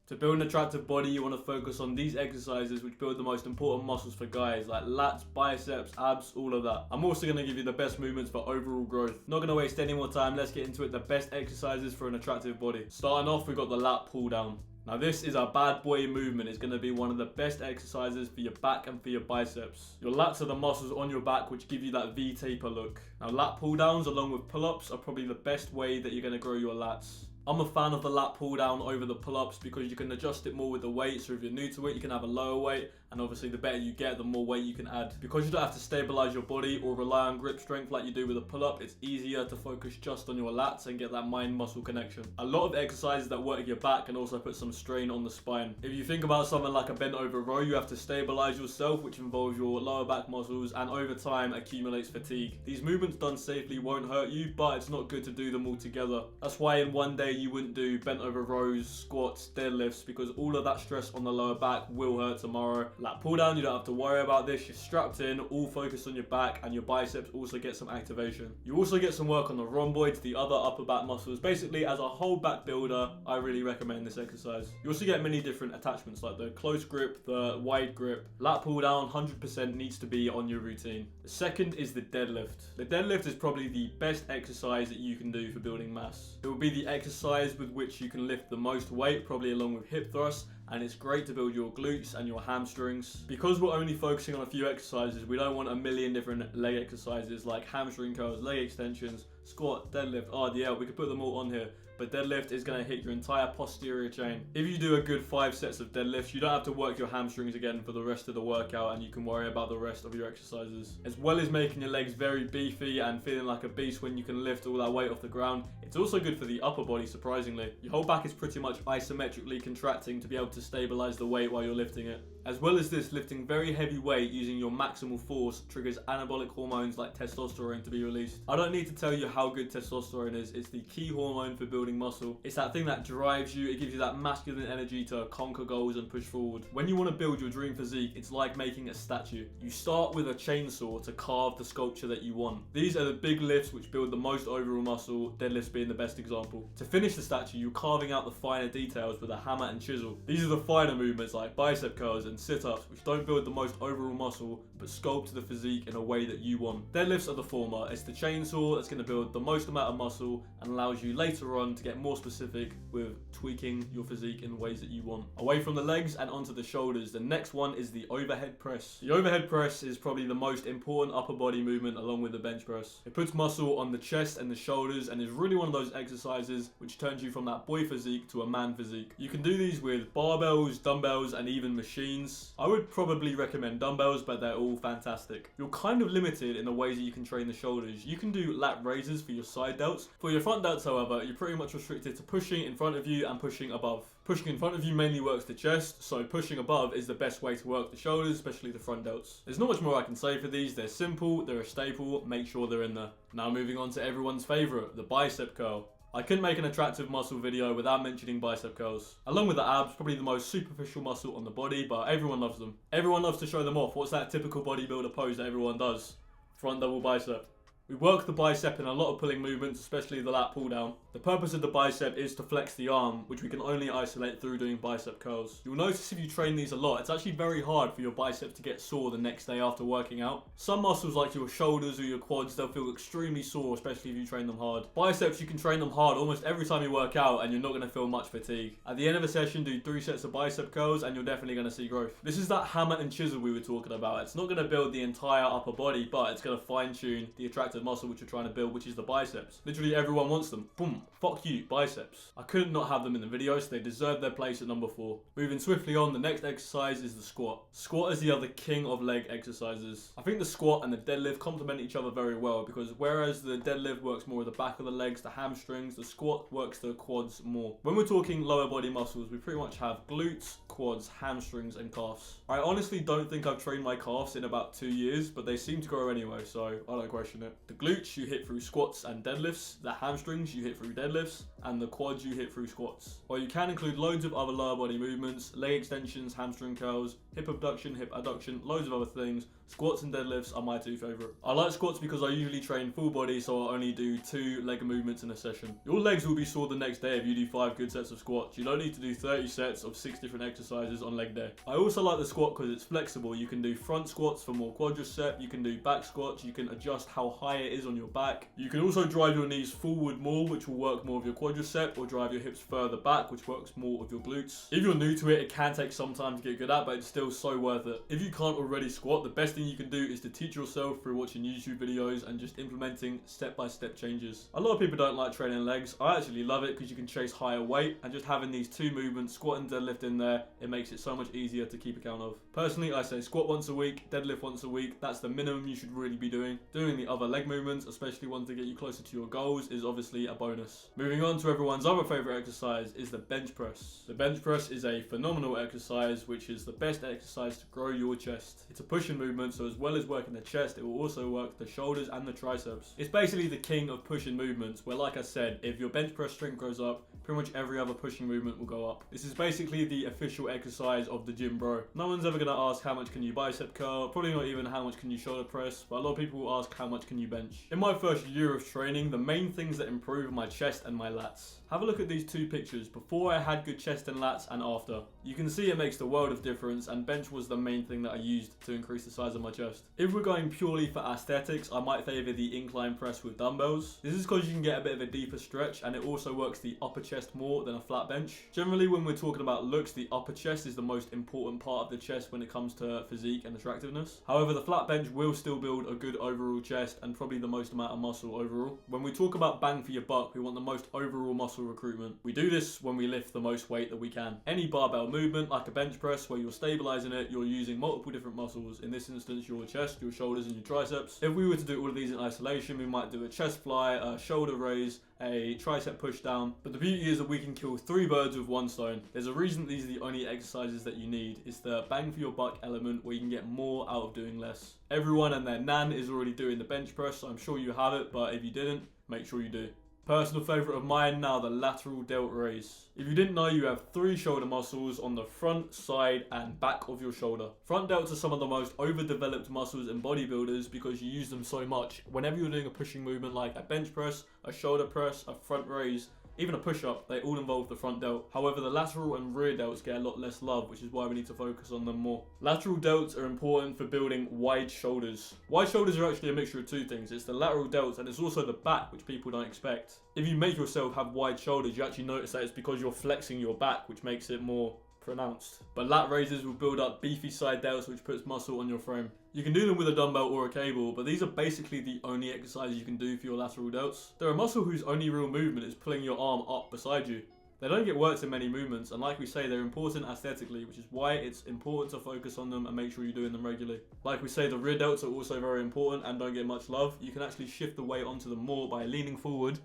To build an attractive body, you want to focus on these exercises which build the most important muscles for guys, like lats, biceps, abs, all of that. I'm also going to give you the best movements for overall growth. Not going to waste any more time, let's get into it. The best exercises for an attractive body. Starting off, we've got the lat pull down. Now this is a bad boy movement. It's going to be one of the best exercises for your back and for your biceps. Your lats are the muscles on your back which give you that V taper look. Now lat pull downs along with pull-ups are probably the best way that you're going to grow your lats. I'm a fan of the lat pull down over the pull-ups because you can adjust it more with the weight. So if you're new to it, you can have a lower weight, and obviously the better you get, the more weight you can add. Because you don't have to stabilize your body or rely on grip strength like you do with a pull-up, it's easier to focus just on your lats and get that mind-muscle connection. A lot of exercises that work your back can also put some strain on the spine. If you think about something like a bent over row, you have to stabilize yourself, which involves your lower back muscles, and over time accumulates fatigue. These movements done safely won't hurt you, but it's not good to do them all together. That's why in one day you wouldn't do bent over rows, squats, deadlifts, because all of that stress on the lower back will hurt tomorrow. Lat pull down, you don't have to worry about this. You're strapped in, all focused on your back, and your biceps also get some activation. You also get some work on the rhomboids, the other upper back muscles. Basically, as a whole back builder, I really recommend this exercise. You also get many different attachments like the close grip, the wide grip. Lat pull down 100% needs to be on your routine. The second is the deadlift. The deadlift is probably the best exercise that you can do for building mass. It will be the exercise with which you can lift the most weight, probably along with hip thrusts, and it's great to build your glutes and your hamstrings. Because we're only focusing on a few exercises, we don't want a million different leg exercises like hamstring curls, leg extensions, squat, deadlift, RDL. We could put them all on here. But deadlift is going to hit your entire posterior chain. If you do a good 5 sets of deadlifts, you don't have to work your hamstrings again for the rest of the workout, and you can worry about the rest of your exercises. As well as making your legs very beefy and feeling like a beast when you can lift all that weight off the ground, it's also good for the upper body, surprisingly. Your whole back is pretty much isometrically contracting to be able to stabilize the weight while you're lifting it. As well as this, lifting very heavy weight using your maximal force triggers anabolic hormones like testosterone to be released. I don't need to tell you how good testosterone is. It's the key hormone for building muscle. It's that thing that drives you. It gives you that masculine energy to conquer goals and push forward. When you want to build your dream physique, it's like making a statue. You start with a chainsaw to carve the sculpture that you want. These are the big lifts which build the most overall muscle, deadlifts being the best example. To finish the statue, you're carving out the finer details with a hammer and chisel. These are the finer movements like bicep curls and sit-ups, which don't build the most overall muscle, but sculpt the physique in a way that you want. Deadlifts are the former. It's the chainsaw that's going to build the most amount of muscle and allows you later on to get more specific with tweaking your physique in ways that you want. Away from the legs and onto the shoulders, the next one is the overhead press. The overhead press is probably the most important upper body movement along with the bench press. It puts muscle on the chest and the shoulders and is really one of those exercises which turns you from that boy physique to a man physique. You can do these with barbells, dumbbells, and even machines. I would probably recommend dumbbells, but they're all fantastic. You're kind of limited in the ways that you can train the shoulders. You can do lat raises for your side delts. For your front delts, however, you're pretty much restricted to pushing in front of you and pushing above. Pushing in front of you mainly works the chest, so pushing above is the best way to work the shoulders, especially the front delts. There's not much more I can say for these. They're simple, they're a staple, make sure they're in there. Now moving on to everyone's favourite, the bicep curl. I couldn't make an attractive muscle video without mentioning bicep curls. Along with the abs, probably the most superficial muscle on the body, but everyone loves them. Everyone loves to show them off. What's that typical bodybuilder pose that everyone does? Front double bicep. We work the bicep in a lot of pulling movements, especially the lat pull down. The purpose of the bicep is to flex the arm, which we can only isolate through doing bicep curls. You'll notice if you train these a lot, it's actually very hard for your biceps to get sore the next day after working out. Some muscles like your shoulders or your quads, they'll feel extremely sore, especially if you train them hard. Biceps, you can train them hard almost every time you work out and you're not going to feel much fatigue. At the end of a session, do 3 sets of bicep curls and you're definitely going to see growth. This is that hammer and chisel we were talking about. It's not going to build the entire upper body, but it's going to fine tune the attractive muscle which you're trying to build, which is the biceps. Literally everyone wants them. Boom. Fuck you, biceps. I couldn't not have them in the video, so they deserve their place at number 4. Moving swiftly on, the next exercise is the squat. Squat is the other king of leg exercises. I think the squat and the deadlift complement each other very well, because whereas the deadlift works more with the back of the legs, the hamstrings, the squat works the quads more. When we're talking lower body muscles, we pretty much have glutes, quads, hamstrings, and calves. I honestly don't think I've trained my calves in about 2 years, but they seem to grow anyway, so I don't question it. The glutes you hit through squats and deadlifts. The hamstrings you hit through through deadlifts and the quads you hit through squats. While you can include loads of other lower body movements, leg extensions, hamstring curls, hip abduction, hip adduction, loads of other things, squats and deadlifts are my two favourite. I like squats because I usually train full body, so I only do 2 leg movements in a session. Your legs will be sore the next day if you do 5 good sets of squats. You don't need to do 30 sets of 6 different exercises on leg day. I also like the squat because it's flexible. You can do front squats for more quadricep, you can do back squats, you can adjust how high it is on your back. You can also drive your knees forward more, which will work more of your quadricep, or drive your hips further back, which works more of your glutes. If you're new to it, it can take some time to get good at, but it's still so worth it. If you can't already squat, the best thing you can do is to teach yourself through watching YouTube videos and just implementing step-by-step changes. A lot of people don't like training legs. I actually love it because you can chase higher weight, and just having these 2 movements, squat and deadlift in there, it makes it so much easier to keep account of. Personally, I say squat once a week, deadlift once a week. That's the minimum you should really be doing. Doing the other leg movements, especially ones that get you closer to your goals, is obviously a bonus. Moving on to everyone's other favourite exercise is the bench press. The bench press is a phenomenal exercise, which is the best exercise to grow your chest. It's a pushing movement, so as well as working the chest, it will also work the shoulders and the triceps. It's basically the king of pushing movements, where, like I said, if your bench press strength goes up, pretty much every other pushing movement will go up. This is basically the official exercise of the gym, bro. No one's ever gonna ask how much can you bicep curl, probably not even how much can you shoulder press, but a lot of people will ask how much can you bench. In my first year of training, the main things that improve my chest and my lats. Have a look at these 2 pictures, before I had good chest and lats and after. You can see it makes the world of difference, and bench was the main thing that I used to increase the size of my chest. If we're going purely for aesthetics, I might favour the incline press with dumbbells. This is because you can get a bit of a deeper stretch, and it also works the upper chest more than a flat bench. Generally, when we're talking about looks, the upper chest is the most important part of the chest when it comes to physique and attractiveness. However, the flat bench will still build a good overall chest and probably the most amount of muscle overall. When we talk about bang for your buck, we want the most overall muscle recruitment. We do this when we lift the most weight that we can. Any barbell movement, like a bench press, where you're stabilizing it, you're using multiple different muscles. In this instance, your chest, your shoulders, and your triceps. If we were to do all of these in isolation, we might do a chest fly, a shoulder raise, a tricep push down. But the beauty is that we can kill 3 birds with 1 stone. There's a reason these are the only exercises that you need. It's the bang for your buck element, where you can get more out of doing less. Everyone and their nan is already doing the bench press, so I'm sure you have it, but if you didn't, make sure you do. Personal favourite of mine now, the lateral delt raise. If you didn't know, you have 3 shoulder muscles on the front, side and back of your shoulder. Front delts are some of the most overdeveloped muscles in bodybuilders because you use them so much. Whenever you're doing a pushing movement like a bench press, a shoulder press, a front raise, even a push-up, they all involve the front delt. However, the lateral and rear delts get a lot less love, which is why we need to focus on them more. Lateral delts are important for building wide shoulders. Wide shoulders are actually a mixture of 2 things. It's the lateral delts and it's also the back, which people don't expect. If you make yourself have wide shoulders, you actually notice that it's because you're flexing your back, which makes it more pronounced. But lat raises will build up beefy side delts, which puts muscle on your frame. You can do them with a dumbbell or a cable, but these are basically the only exercises you can do for your lateral delts. They're a muscle whose only real movement is pulling your arm up beside you. They don't get worked in many movements, and like we say, they're important aesthetically, which is why it's important to focus on them and make sure you're doing them regularly. Like we say, the rear delts are also very important and don't get much love. You can actually shift the weight onto them more by leaning forward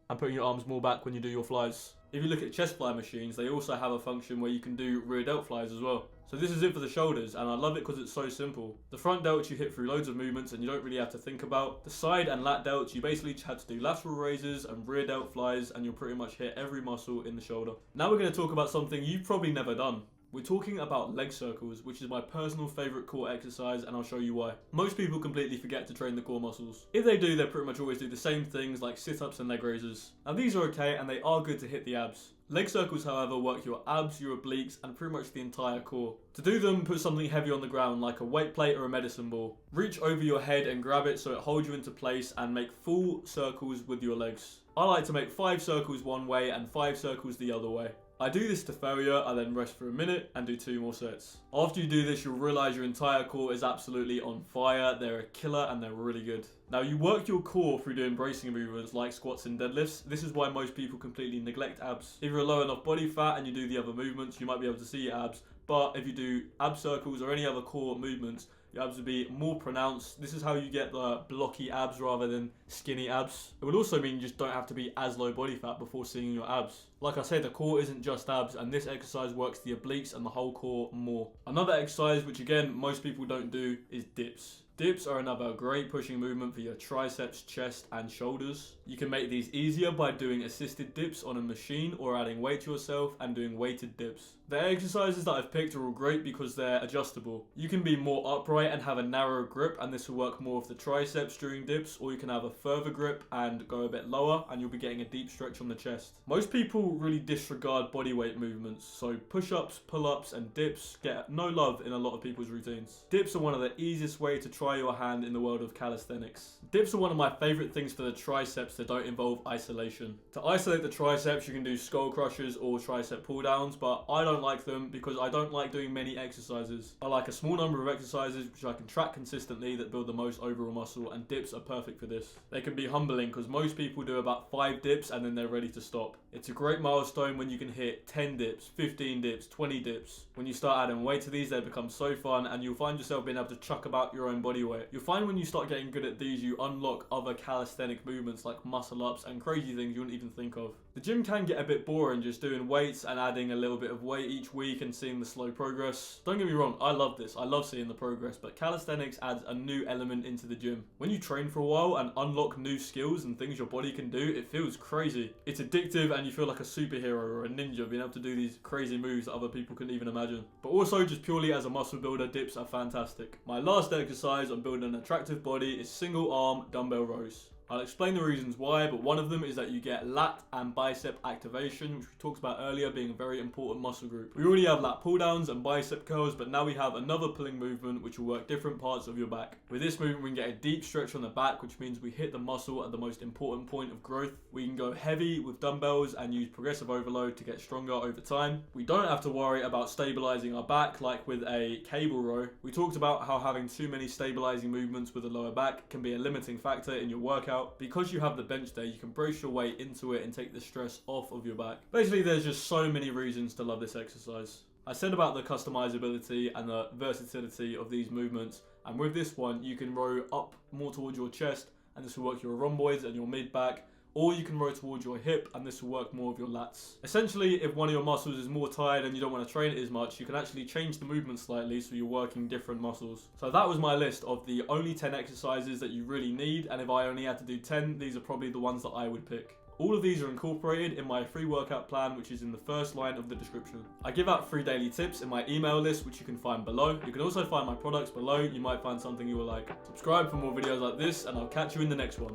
and putting your arms more back when you do your flies. If you look at chest fly machines, they also have a function where you can do rear delt flies as well. So this is it for the shoulders, and I love it because it's so simple. The front delts you hit through loads of movements and you don't really have to think about. The side and lat delts, you basically just have to do lateral raises and rear delt flies, and you'll pretty much hit every muscle in the shoulder. Now we're going to talk about something you've probably never done. We're talking about leg circles, which is my personal favourite core exercise, and I'll show you why. Most people completely forget to train the core muscles. If they do, they pretty much always do the same things like sit-ups and leg raises. Now these are okay and they are good to hit the abs. Leg circles, however, work your abs, your obliques, and pretty much the entire core. To do them, put something heavy on the ground like a weight plate or a medicine ball. Reach over your head and grab it so it holds you into place, and make full circles with your legs. I like to make 5 circles one way and 5 circles the other way. I do this to failure, I then rest for a minute and do 2 more sets. After you do this, you'll realise your entire core is absolutely on fire. They're a killer and they're really good. Now you work your core through doing bracing movements like squats and deadlifts. This is why most people completely neglect abs. If you're low enough body fat and you do the other movements, you might be able to see your abs. But if you do ab circles or any other core movements, your abs will be more pronounced. This is how you get the blocky abs rather than skinny abs. It would also mean you just don't have to be as low body fat before seeing your abs. Like I said, the core isn't just abs, and this exercise works the obliques and the whole core more. Another exercise, which again, most people don't do, is dips. Dips are another great pushing movement for your triceps, chest and shoulders. You can make these easier by doing assisted dips on a machine or adding weight to yourself and doing weighted dips. The exercises that I've picked are all great because they're adjustable. You can be more upright and have a narrower grip, and this will work more of the triceps during dips, or you can have a further grip and go a bit lower and you'll be getting a deep stretch on the chest. Most people really disregard bodyweight movements, so push-ups, pull-ups and dips get no love in a lot of people's routines. Dips are one of the easiest ways to try your hand in the world of calisthenics. Dips are one of my favourite things for the triceps that don't involve isolation. To isolate the triceps, you can do skull crushers or tricep pull downs, but I don't like them because I don't like doing many exercises. I like a small number of exercises which I can track consistently that build the most overall muscle, and dips are perfect for this. They can be humbling because most people do about 5 dips and then they're ready to stop. It's a great milestone when you can hit 10 dips, 15 dips, 20 dips. When you start adding weight to these, they become so fun and you'll find yourself being able to chuck about your own body weight. You'll find when you start getting good at these, you unlock other calisthenic movements like muscle ups and crazy things you wouldn't even think of. The gym can get a bit boring just doing weights and adding a little bit of weight each week and seeing the slow progress. Don't get me wrong, I love this. I love seeing the progress, but calisthenics adds a new element into the gym. When you train for a while and unlock new skills and things your body can do, it feels crazy. It's addictive and you feel like a superhero or a ninja being able to do these crazy moves that other people couldn't even imagine. But also, just purely as a muscle builder, dips are fantastic. My last exercise on building an attractive body is single arm dumbbell rows. I'll explain the reasons why, but one of them is that you get lat and bicep activation, which we talked about earlier being a very important muscle group. We already have lat pull downs and bicep curls, but now we have another pulling movement which will work different parts of your back. With this movement, we can get a deep stretch on the back, which means we hit the muscle at the most important point of growth. We can go heavy with dumbbells and use progressive overload to get stronger over time. We don't have to worry about stabilizing our back like with a cable row. We talked about how having too many stabilizing movements with the lower back can be a limiting factor in your workout. Because you have the bench there, you can brace your weight into it and take the stress off of your back. Basically, there's just so many reasons to love this exercise. I said about the customizability and the versatility of these movements, and with this one, you can row up more towards your chest, and this will work your rhomboids and your mid-back, or you can row towards your hip and this will work more of your lats. Essentially, if one of your muscles is more tired and you don't want to train it as much, you can actually change the movement slightly so you're working different muscles. So that was my list of the only 10 exercises that you really need, and if I only had to do 10, these are probably the ones that I would pick. All of these are incorporated in my free workout plan, which is in the first line of the description. I give out free daily tips in my email list, which you can find below. You can also find my products below. You might find something you will like. Subscribe for more videos like this, and I'll catch you in the next one.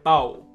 Bow.